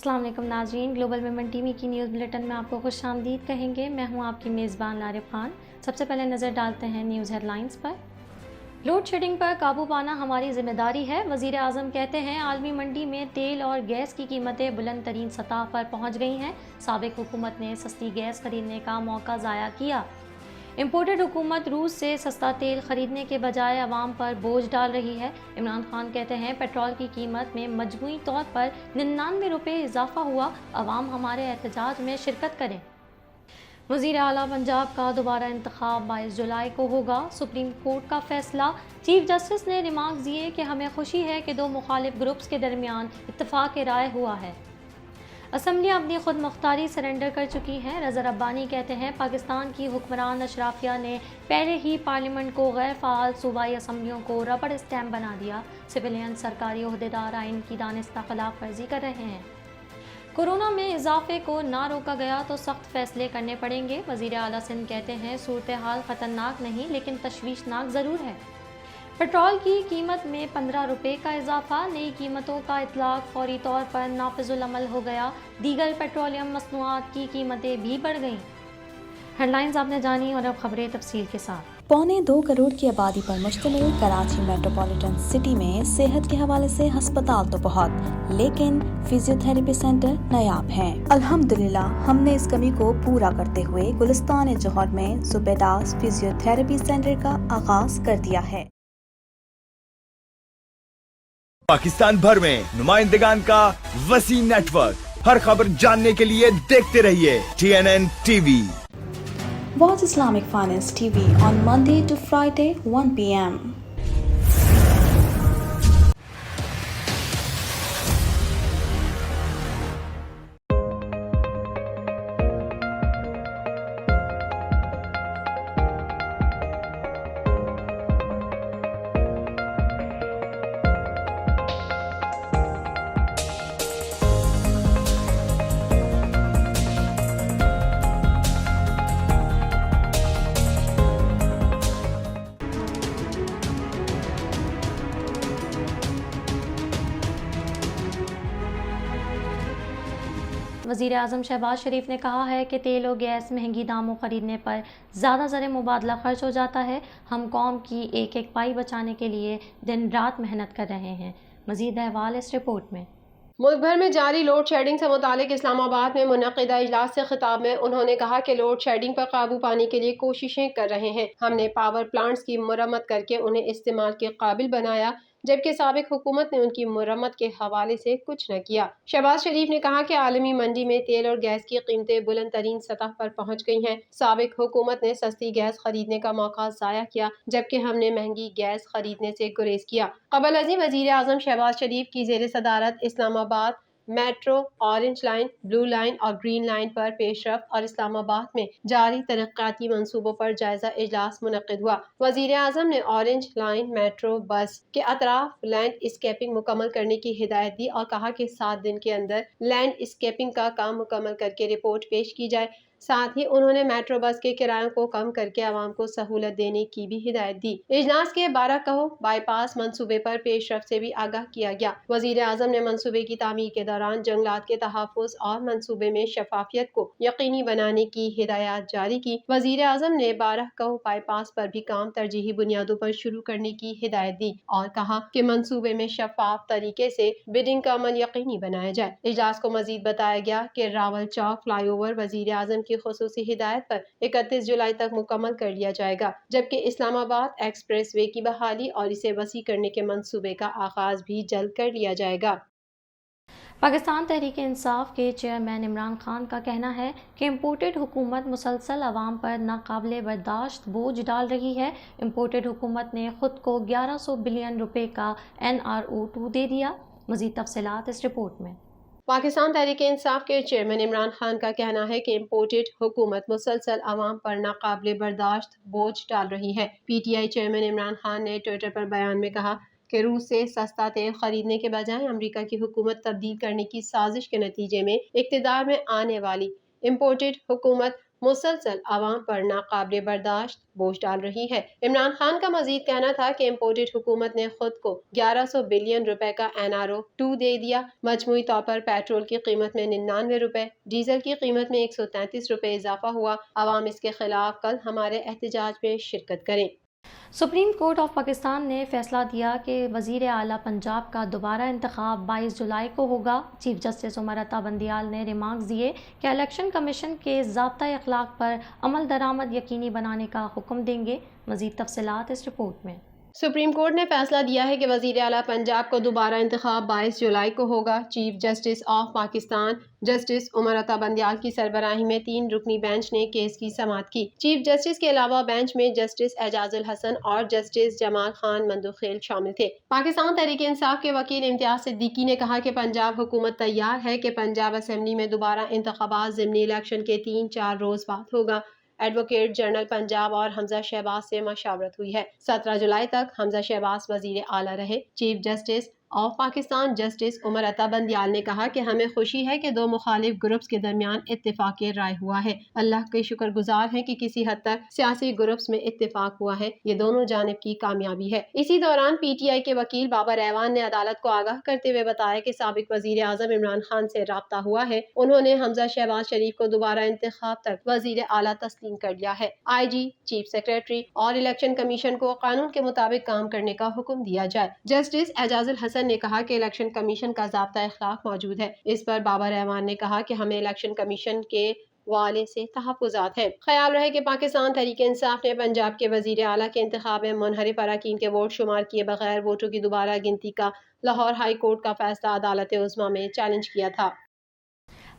अस्सलाम वालेकुम नाज़रीन, ग्लोबल विमेन टीवी की न्यूज़ बुलेटिन में आपको खुश आमदीद कहेंगे। मैं हूं आपकी मेज़बान आरिफ खान। सबसे पहले नज़र डालते हैं न्यूज़ हेडलाइंस पर। लोड शेडिंग पर काबू पाना हमारी जिम्मेदारी है। वज़ीर आज़म कहते हैं आलमी मंडी में तेल और गैस की कीमतें बुलंद तरीन सतह पर पहुँच गई हैं। साबिक़ हुकूमत ने सस्ती गैस खरीदने का मौका ज़ाया किया। इम्पोर्टेड हुकूमत रूस से सस्ता तेल खरीदने के बजाय अवाम पर बोझ डाल रही है। इमरान खान कहते हैं पेट्रोल की कीमत में मजमूई तौर पर 99 रुपये इजाफा हुआ। अवाम हमारे एहतजाज में शिरकत करें। वज़ीर आला पंजाब का दोबारा इंतखाब 22 जुलाई को होगा। सुप्रीम कोर्ट का फैसला। चीफ जस्टिस ने रिमार्क दिए कि हमें खुशी है कि दो मुखालिफ ग्रुप्स के दरमियान इत्तफाक राय हुआ है। असम्बली अपनी खुद मुख्तारी सरेंडर कर चुकी है। रज़ा रब्बानी कहते हैं पाकिस्तान की हुक्मरान अशराफिया ने पहले ही पार्लियामेंट को गैर फ़ाल सूबाई असम्बलियों को रबड़ स्टैम्प बना दिया। सिविलियन सरकारी ओहदेदार आइन की दानिस्ता खिलाफ वर्जी कर रहे हैं। कोरोना में इजाफे को ना रोका गया तो सख्त फैसले करने पड़ेंगे। वज़ीर आला सिंध कहते हैं सूरत हाल ख़तरनाक नहीं लेकिन तशवीशनाक ज़रूर है। पेट्रोल की कीमत में 15 रुपये का इजाफा। नई कीमतों का इतलाक फौरी तौर पर नाफिजुल अमल हो गया। दीगर पेट्रोलियम मसनूआत की कीमतें भी बढ़ गईं। हेडलाइंस आपने जानी और अब खबरें तफसील के साथ। 1.25 करोड़ की आबादी पर मुश्तमिल कराची मेट्रोपॉलिटन सिटी में सेहत के हवाले से अस्पताल तो बहुत, लेकिन फिजियोथेरेपी सेंटर नायाब हैं। अल्हम्दुलिल्लाह हमने इस कमी को पूरा करते हुए गुलिस्तान जौहर में ज़ुबैदास फिजियोथेरेपी सेंटर का आगाज कर दिया है। पाकिस्तान भर में नुमाइंदगान का वसी नेटवर्क, हर खबर जानने के लिए देखते रहिए TNN TV। Watch Islamic Finance TV on Monday to Friday 1 p.m. वज़ीर आज़म शहबाज शरीफ ने कहा है कि तेल और गैस महंगी दामों खरीदने पर ज़्यादा ज़र मुबादला खर्च हो जाता है। हम कौम की एक एक पाई बचाने के लिए दिन रात मेहनत कर रहे हैं। मज़ीद अहवाल इस रिपोर्ट में। मुल्क भर में जारी लोड शेडिंग से मुतालिक इस्लामाबाद में मुनक़िदा इजलास से खिताब में उन्होंने कहा कि लोड शेडिंग पर काबू पाने के लिए कोशिशें कर रहे हैं। हमने पावर प्लांट्स की मरम्मत करके उन्हें इस्तेमाल के काबिल बनाया, जबकि साबिक हुकूमत ने उनकी मरम्मत के हवाले से कुछ न किया। शहबाज शरीफ ने कहा कि आलमी मंडी में तेल और गैस की कीमतें बुलंद तरीन सतह पर पहुँच गई हैं। साबिक हुकूमत ने सस्ती गैस खरीदने का मौका ज़ाया किया, जबकि हमने महंगी गैस खरीदने से गुरेज किया। कबल अज़ीं वज़ीर आज़म शहबाज शरीफ की ज़ेर सदारत Islamabad metro, orange line, blue line और ग्रीन लाइन पर पेशरफ और इस्लामाबाद में जारी तरक्याती मंसूबों पर जायजा इजलास मुनक़िद हुआ। वज़ीर आज़म ने ऑरेंज लाइन मेट्रो बस के अतराफ लैंड स्केपिंग मुकम्मल करने की हिदायत दी और कहा कि 7 दिन के अंदर लैंड स्केपिंग का काम मुकम्मल करके रिपोर्ट पेश की जाए। साथ ही उन्होंने मेट्रो बस के किरायों को कम करके आवाम को सहूलत देने की भी हिदायत दी। इजलास के 12 कहो बाईपास मंसूबे पर पेशरफ से भी आगाह किया गया। वज़ीर आज़म ने मंसूबे की तामीर के दौरान जंगलात के तहफ़्फ़ुज़ और मंसूबे में शफाफियत को यकीनी बनाने की हिदायत जारी की। वज़ीर आज़म ने 12 कहो बाईपास पर भी काम तरजीही बुनियादों पर शुरू करने की हिदायत दी और कहा कि मंसूबे में शफाफ तरीके से बिडिंग का अमल यकीनी बनाया जाए। इजलास को मजीद बताया गया कि रावल चौक फ्लाई ओवर वज़ीर आज़म की खुसूसी हिदायत पर 31 जुलाई तक मुकम्मल कर लिया जाएगा, जबकि इस्लामाबाद एक्सप्रेस वे की बहाली और इसे वसी करने के मंसूबे का आगाज भी जल्द कर लिया जाएगा। पाकिस्तान तहरीक इंसाफ के चेयरमैन इमरान खान का कहना है कि इम्पोर्टेड हुकूमत मुसलसल अवाम पर नाकाबिले बर्दाश्त बोझ डाल रही है। इम्पोर्टेड हुकूमत ने खुद को 1100 बिलियन रुपए का NRO2 दे दिया। मज़ीद तफसीलात इस रिपोर्ट में। पाकिस्तान तहरीक इंसाफ के चेयरमैन इमरान खान का कहना है कि इम्पोर्टेड हुकूमत मुसलसल अवाम पर नाकाबिले बर्दाश्त बोझ डाल रही है। PTI चेयरमैन इमरान खान ने ट्विटर पर बयान में कहा कि रूस से सस्ता तेल खरीदने के बजाय अमेरिका की हुकूमत तब्दील करने की साजिश के नतीजे में इक़्तिदार में आने वाली इम्पोर्टेड हुकूमत मुसलसल आवाम पर नाकाबिल बर्दाश्त बोझ डाल रही है। इमरान खान का मजीद कहना था कि इम्पोर्टेड हुकूमत ने खुद को 1100 बिलियन रुपए का NRO 2 दे दिया। मजमूई तौर पर पेट्रोल की कीमत में 99 रुपए, डीजल की कीमत में 133 रुपए इजाफा हुआ। आवाम इसके खिलाफ कल हमारे एहतजाज में शिरकत करें। सुप्रीम कोर्ट ऑफ पाकिस्तान ने फैसला दिया कि वज़ीर आला पंजाब का दोबारा इंतखाब 22 जुलाई को होगा। चीफ जस्टिस उमर अता बंदियाल ने रिमार्क्स दिए कि इलेक्शन कमीशन के ज़ाब्ता अखलाक पर अमल दरामद यकीनी बनाने का हुक्म देंगे। मज़ीद तफसीलात इस रिपोर्ट में। सुप्रीम कोर्ट ने फैसला दिया है कि वज़ीर आला पंजाब को दोबारा इंतखाब 22 जुलाई को होगा। Chief justice of Pakistan justice Umar Ata Bandial की सरबराही में 3 रुकनी बेंच ने केस की समाअत की। चीफ जस्टिस के अलावा बेंच में जस्टिस एजाजुल हसन और जस्टिस जमाल खान मंदुखेल शामिल थे। पाकिस्तान तहरीक इंसाफ के वकील इम्तियाज सिद्दीकी ने कहा कि पंजाब हुकूमत तैयार है कि पंजाब असेंबली में दोबारा इंतखाबात ज़िमनी इलेक्शन के 3-4 रोज बाद होगा। एडवोकेट जनरल पंजाब और हमजा शहबाज से मशावरत हुई है। 17 जुलाई तक हमजा शहबाज वजीर आला रहे। Chief justice of Pakistan justice Umar Ata Bandial ने कहा कि हमें खुशी है कि 2 मुखालिफ ग्रुप्स के दरमियान इत्तेफाक राय हुआ है। अल्लाह के शुक्रगुजार हैं कि किसी हद तक सियासी ग्रुप्स में इत्तेफाक हुआ है। ये दोनों जानिब की कामयाबी है। इसी दौरान PTI के वकील बाबर ऐवान ने अदालत को आगाह करते हुए बताया कि साबिक वजीर आजम इमरान खान से राब्ता हुआ है। उन्होंने हमजा शहबाज शरीफ को दोबारा इंतखाब तक वजीर आला तस्लीम कर लिया है। IG, चीफ सेक्रेटरी और इलेक्शन कमीशन को कानून के मुताबिक काम करने का हुक्म दिया जाए। जस्टिस एजाजुल हसन ने कहा कि इलेक्शन कमीशन का ज़ाब्ता अखलाक मौजूद है। इस पर बाबर रहमान ने कहा कि हमें इलेक्शन कमीशन के वाले से तहफ़्फ़ुज़ात है। ख्याल रहे कि पाकिस्तान तहरीक इंसाफ ने पंजाब के वजीर आला के इंतखाब में मुनहरिफ अरकान के वोट शुमार किए बगैर वोटों की दोबारा गिनती का लाहौर हाई कोर्ट का फैसला अदालत उज़्मा में चैलेंज किया था।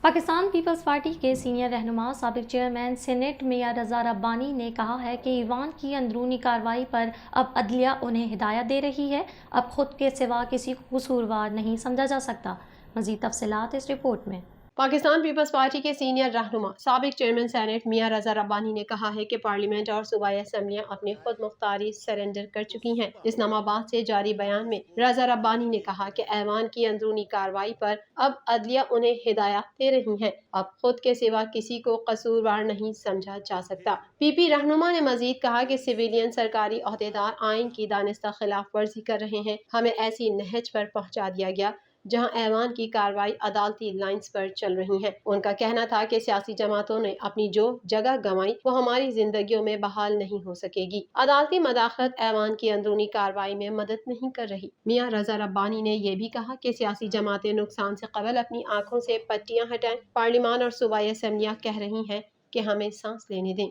पाकिस्तान पीपल्स पार्टी के सीनियर रहनुमा साबिक चेयरमैन सीनेट मियां रज़ा रब्बानी ने कहा है कि ईवान की अंदरूनी कार्रवाई पर अब अदलिया उन्हें हिदायत दे रही है। अब खुद के सिवा किसी को कसूरवार नहीं समझा जा सकता। मज़ीद तफसीलात इस रिपोर्ट में। पाकिस्तान पीपल्स पार्टी के सीनियर रहनुमा साबिक चेयरमैन सेनेट मियां रज़ा रब्बानी ने कहा है कि पार्लियामेंट और सूबाई असम्बलियां अपनी खुद मुख्तारी सरेंडर कर चुकी हैं। इस्लामाबाद से जारी बयान में रज़ा रब्बानी ने कहा कि ऐवान की अंदरूनी कार्रवाई पर अब अदलिया उन्हें हिदायत दे रही है। अब खुद के सिवा किसी को कसूरवार नहीं समझा जा सकता। PP रहनुमा ने मजीद कहा कि सिविलियन सरकारी अहदेदार आइन की दानिस्ता खिलाफ वर्जी कर रहे हैं। हमें ऐसी नहज पर पहुँचा दिया गया जहां ऐवान की कार्रवाई अदालती लाइन्स पर चल रही है। उनका कहना था कि सियासी जमातों ने अपनी जो जगह गंवाई वो हमारी जिंदगियों में बहाल नहीं हो सकेगी। अदालती मदाखलत ऐवान की अंदरूनी कार्रवाई में मदद नहीं कर रही। मियां रज़ा रब्बानी ने यह भी कहा कि सियासी जमातें नुकसान से कबल अपनी आंखों से पट्टियां हटाएं। पार्लियामान और सूबाई असम्बलियां कह रही हैं कि हमें सांस लेने दें।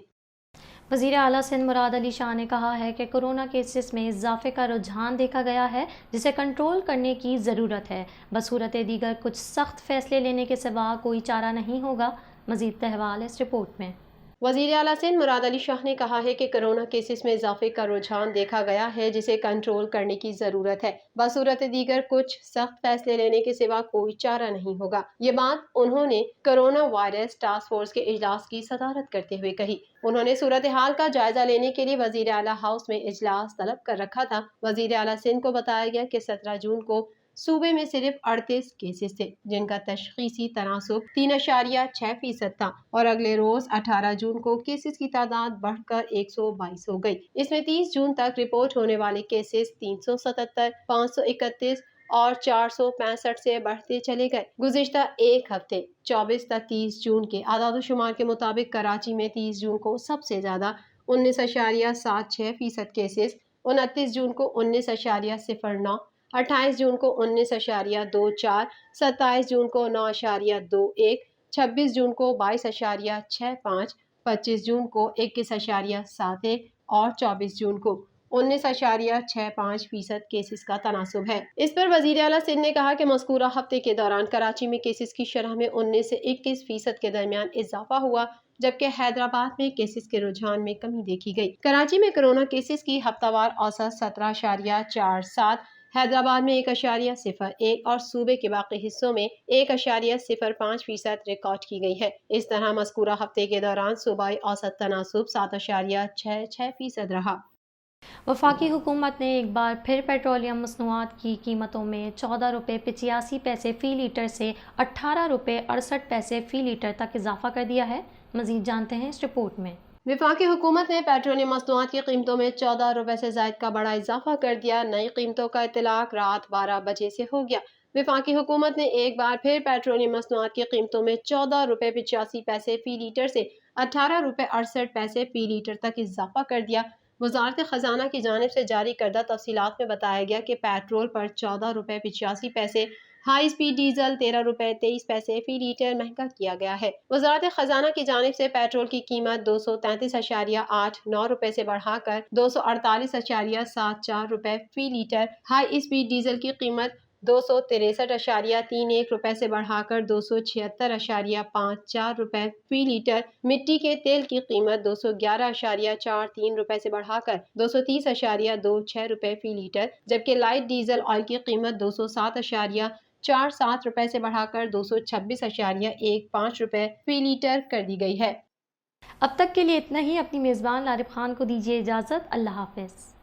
वज़ीर आला सिंध मुराद अली शाह ने कहा है कि कोरोना केसेस में इजाफे का रुझान देखा गया है जिसे कंट्रोल करने की ज़रूरत है। बसूरत दीगर कुछ सख्त फैसले लेने के सिवा कोई चारा नहीं होगा। मज़ीद तहवाल इस रिपोर्ट में। वज़ीर आला सिंध मुराद अली शाह ने कहा है कि कोरोना केसेस में इजाफे का रुझान देखा गया है जिसे कंट्रोल करने की ज़रूरत है। बसूरत दीगर कुछ सख्त फैसले लेने के सिवा कोई चारा नहीं होगा। ये बात उन्होंने कोरोना वायरस टास्क फोर्स के इजलास की सदारत करते हुए कही। उन्होंने सूरत हाल का जायजा लेने के लिए वज़ीर आला हाउस में इजलास तलब कर रखा था। वज़ीर आला सिंध को बताया गया कि 17 जून को सूबे में सिर्फ 38 केसेस थे जिनका तशखीसी तनासुब 3.6% था और अगले रोज 18 जून को केसेस की तादाद बढ़कर 122 हो गई। इसमें 30 जून तक रिपोर्ट होने वाले केसेस 377, 531 और 465 से बढ़ते चले गए। गुज़िश्ता एक हफ्ते 24 तक 30 जून के आदाद-ओ-शुमार के मुताबिक कराची में 30 जून को सबसे ज्यादा 19.76% केसेस, 29 जून को 19.09, 28 जून को 19.24, 27 जून को 9.21, 26 जून को 22.65, 25 जून को 21.71 और 24 जून को 19.65% केसेस का तनासुब है। इस पर वज़ीर आला सिंध ने कहा कि मज़कूरा हफ्ते के दौरान कराची में केसेस की शरह में 19 से 21% के दरमियान इजाफा हुआ, जबकि हैदराबाद में केसेस के रुझान में कमी देखी गई। कराची में कोरोना केसेस की हफ्तावार औसत 17.47, हैदराबाद में 1.01 और सूबे के बाकी हिस्सों में 1.05% रिकॉर्ड की गई है। इस तरह मज़कूरा हफ्ते के दौरान सूबाई औसत तनासुब 7.66% रहा। वफाकी हुकूमत ने एक बार फिर पेट्रोलियम मसनूआत की कीमतों में 14 रुपये 85 पैसे फ़ी लीटर से 18 रुपये 68 पैसे फ़ी लीटर तक इजाफा कर दिया है। मज़ीद जानते हैं इस रिपोर्ट में। वफाकी हुकूमत ने पेट्रोलियम मसनूआत की कीमतों में 14 रुपए से ज़ायद का बड़ा इजाफा कर दिया। नई कीमतों का इतलाक रात 12 बजे से हो गया। वफाकी हुकूमत ने एक बार फिर पेट्रोलियम मसनूआत की कीमतों में 14 रुपए 85 पैसे फी लीटर से 18 रुपए 68 पैसे फी लीटर तक इजाफा कर दिया। वजारत खजाना की जानिब से जारी करदा तफसीलात में बताया गया कि पेट्रोल पर 14 रुपए 85 पैसे, हाई स्पीड डीजल 13 रुपए 23 पैसे फी लीटर महंगा किया गया है। वजारत खजाना की जानिब से पेट्रोल की कीमत 233.89 रुपए से बढ़ाकर 248.74 रुपए फी लीटर, हाई स्पीड डीजल की कीमत 263.31 रुपए से बढ़ाकर 276.54 रुपए फी लीटर, मिट्टी के तेल की कीमत 211.43 रुपए से बढ़ाकर 230.26 रुपए फी लीटर, जबकि लाइट डीजल ऑयल की कीमत 207.47 रुपए से बढ़ाकर 226.15 रुपए फी लीटर कर दी गई है। अब तक के लिए इतना ही। अपनी मेज़बान लारिब खान को दीजिए इजाज़त। अल्लाह हाफ़िज़।